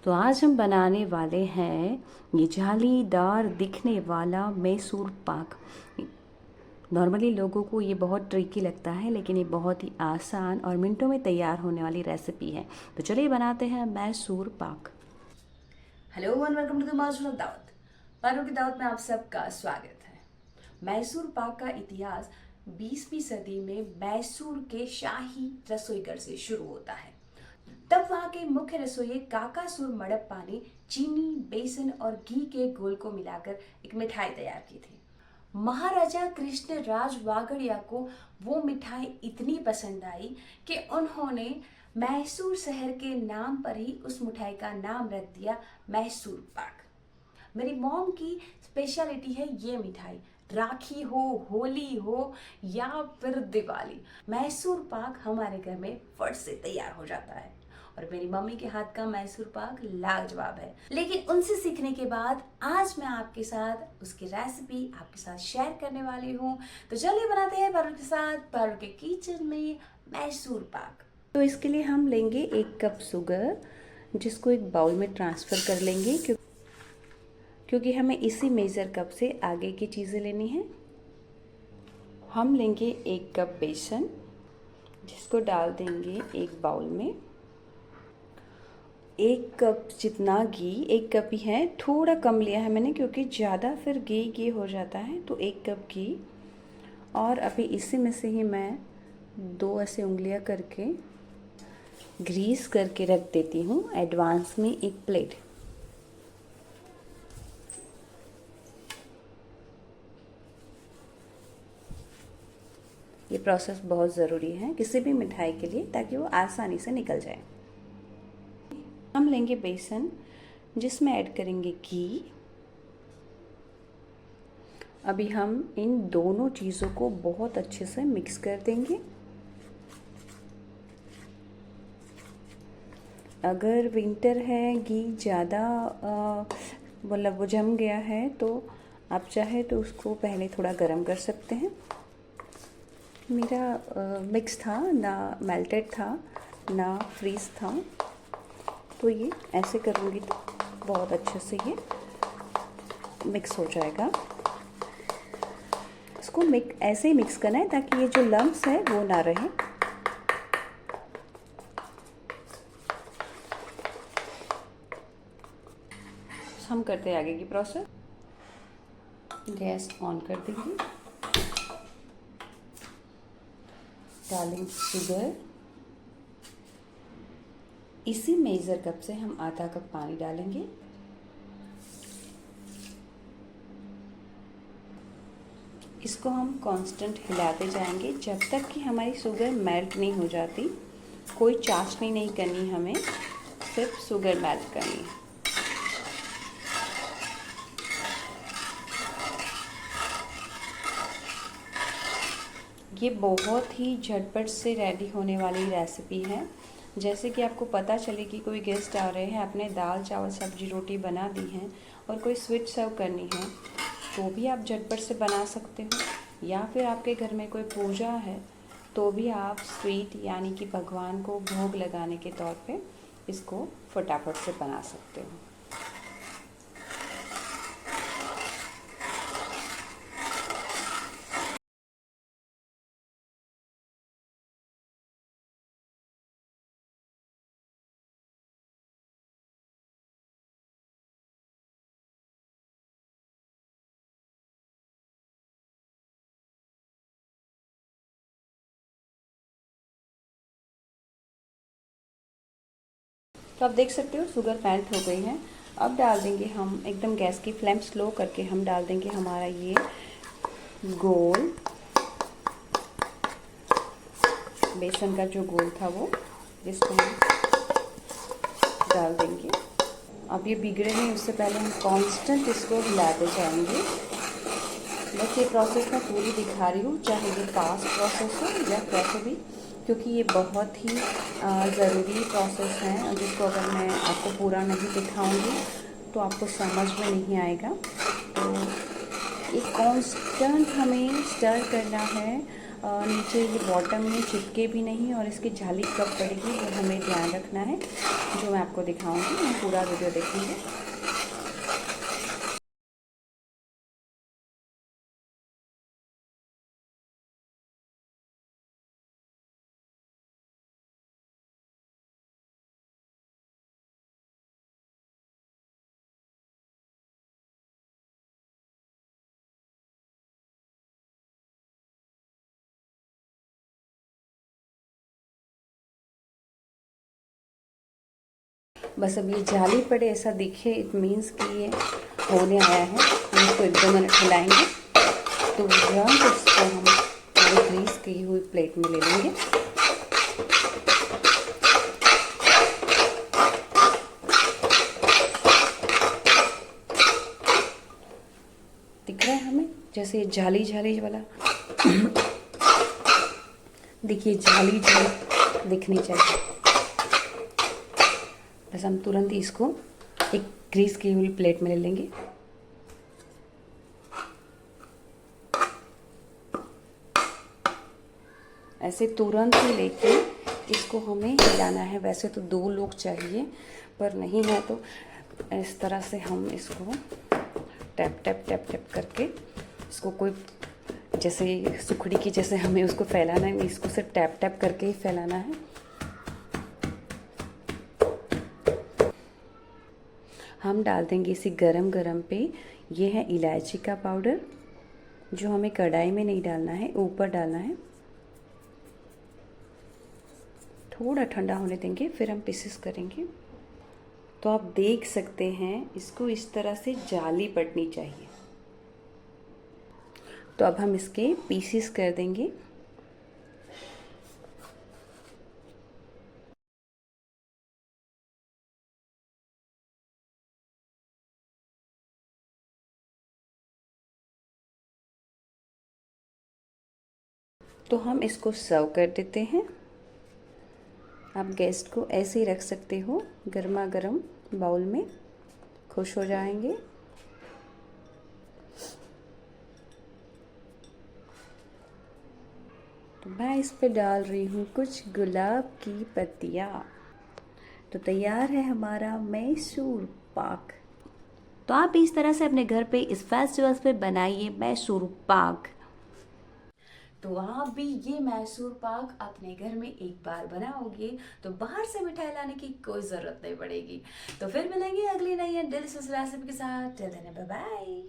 तो आज हम बनाने वाले हैं ये जालीदार दिखने वाला मैसूर पाक। नॉर्मली लोगों को ये बहुत ट्रिकी लगता है, लेकिन ये बहुत ही आसान और मिनटों में तैयार होने वाली रेसिपी है। तो चलिए बनाते हैं Mysore pak. Hello and welcome to the master of Dawat. पारों की दावत में आप सबका स्वागत है। मैसूर पाक का इतिहास 20वीं सदी में मैसूर के शाही रसोईघर से शुरू होता है। तब वहां के मुख्य रसोई काकासुर मड़प्पा ने चीनी, बेसन और घी के घोल को मिलाकर एक मिठाई तैयार की थी। महाराजा कृष्ण राज वागड़िया को वो मिठाई इतनी पसंद आई कि उन्होंने मैसूर शहर के नाम पर ही उस मिठाई का नाम रख दिया मैसूर पाक। मेरी मॉम की स्पेशलिटी है ये मिठाई। राखी हो, होली हो या फिर दिवाली, मैसूर पाक हमारे घर में फट से तैयार हो जाता है। और मेरी मम्मी के हाथ का मैसूर पाक लाजवाब है। लेकिन उनसे सीखने के बाद आज मैं आपके साथ उसकी रेसिपी आपके साथ शेयर करने वाली हूँ। तो चलिए बनाते हैं पारू के साथ, पारू के किचन में मैसूर पाक। तो इसके लिए हम लेंगे 1 कप शुगर, जिसको एक बाउल में ट्रांसफ़र कर लेंगे क्योंकि हमें इसी मेज़र कप से आगे की चीज़ें लेनी है। हम लेंगे 1 कप बेसन, जिसको डाल देंगे एक बाउल में। 1 कप जितना घी, 1 कप ही है, थोड़ा कम लिया है मैंने क्योंकि ज़्यादा फिर घी घी हो जाता है। तो 1 कप घी, और अभी इसी में से ही मैं 2 ऐसे उंगलियां करके ग्रीस करके रख देती हूँ एडवांस में एक प्लेट। ये प्रोसेस बहुत ज़रूरी है किसी भी मिठाई के लिए, ताकि वो आसानी से निकल जाए। हम लेंगे बेसन, जिसमें ऐड करेंगे घी। अभी हम इन दोनों चीज़ों को बहुत अच्छे से मिक्स कर देंगे। अगर विंटर है, घी ज़्यादा मतलब वो जम गया है, तो आप चाहे तो उसको पहले थोड़ा गरम कर सकते हैं। मेरा मिक्स था, ना मेल्टेड था ना फ्रीज था, तो ये ऐसे करूँगी तो बहुत अच्छे से ये मिक्स हो जाएगा। इसको ऐसे ही मिक्स करना है ताकि ये जो लम्स है वो ना रहे। हम करते हैं आगे की प्रोसेस। गैस ऑन कर देंगे, डालेंगे शुगर। इसी मेज़र कप से हम आधा कप पानी डालेंगे। इसको हम कांस्टेंट हिलाते जाएंगे जब तक कि हमारी शुगर मेल्ट नहीं हो जाती। कोई चाशनी नहीं करनी हमें, सिर्फ शुगर मेल्ट करनी है। ये बहुत ही झटपट से रेडी होने वाली रेसिपी है। जैसे कि आपको पता चले कि कोई गेस्ट आ रहे हैं, आपने दाल चावल सब्जी रोटी बना दी है और कोई स्वीट सर्व करनी है, तो भी आप झटपट से बना सकते हो। या फिर आपके घर में कोई पूजा है, तो भी आप स्वीट यानी कि भगवान को भोग लगाने के तौर पे इसको फटाफट से बना सकते हो। तो आप देख सकते हो शुगर मेल्ट हो गई है। अब डाल देंगे हम, एकदम गैस की फ्लेम स्लो करके हम डाल देंगे हमारा ये घोल, बेसन का जो घोल था वो, जिसको हम डाल देंगे। अब ये बिगड़े नहीं, उससे पहले हम कांस्टेंट इसको हिलाते जाएंगे। बस ये प्रोसेस मैं पूरी दिखा रही हूँ, चाहे ये फास्ट प्रोसेस हो या कैसे भी, क्योंकि ये बहुत ही ज़रूरी प्रोसेस है, जिसको अगर मैं आपको पूरा नहीं दिखाऊंगी तो आपको समझ में नहीं आएगा। तो एक कांस्टेंट हमें स्टर करना है नीचे ये बॉटम में चिपके भी नहीं और इसकी जाली कब पड़ेगी वो हमें ध्यान रखना है, जो मैं आपको दिखाऊंगी। हम पूरा वीडियो देखेंगे। बस अब ये जाली पड़े ऐसा दिखे, इट मीन्स कि ये होने आया है। हम इसको 1-2 मिनट हिलाएंगे तो तुरंत इसको हम ग्रीस की हुई प्लेट में ले लेंगे। दिख रहा है हमें जैसे ये जाली जाली वाला देखिए, जाली जाली दिखनी चाहिए। बस हम तुरंत इसको एक ग्रीस की हुई प्लेट में ले लेंगे। ऐसे तुरंत ही लेके इसको हमें हिलाना है। वैसे तो 2 लोग चाहिए, पर नहीं है तो इस तरह से हम इसको टैप टैप टैप टैप करके इसको कोई जैसे सुखड़ी की जैसे हमें उसको फैलाना है, इसको सिर्फ टैप टैप करके ही फैलाना है। हम डाल देंगे इसी गरम गरम पे, ये है इलायची का पाउडर, जो हमें कढ़ाई में नहीं डालना है, ऊपर डालना है। थोड़ा ठंडा होने देंगे फिर हम पीसेस करेंगे। तो आप देख सकते हैं इसको इस तरह से जाली पड़नी चाहिए। तो अब हम इसके पीसेस कर देंगे। तो हम इसको सर्व कर देते हैं। आप गेस्ट को ऐसे ही रख सकते हो गर्मा गर्म बाउल में, खुश हो जाएंगे। तो मैं इस पे डाल रही हूँ कुछ गुलाब की पत्तियाँ। तो तैयार है हमारा मैसूर पाक। तो आप इस तरह से अपने घर पे इस फेस्टिवल्स पे बनाइए मैसूर पाक। तो आप भी ये मैसूर पाक अपने घर में एक बार बनाओगे तो बाहर से मिठाई लाने की कोई ज़रूरत नहीं पड़ेगी। तो फिर मिलेंगे अगली नई एंड डिलीशियस रेसिपी के साथ। Till then bye bye.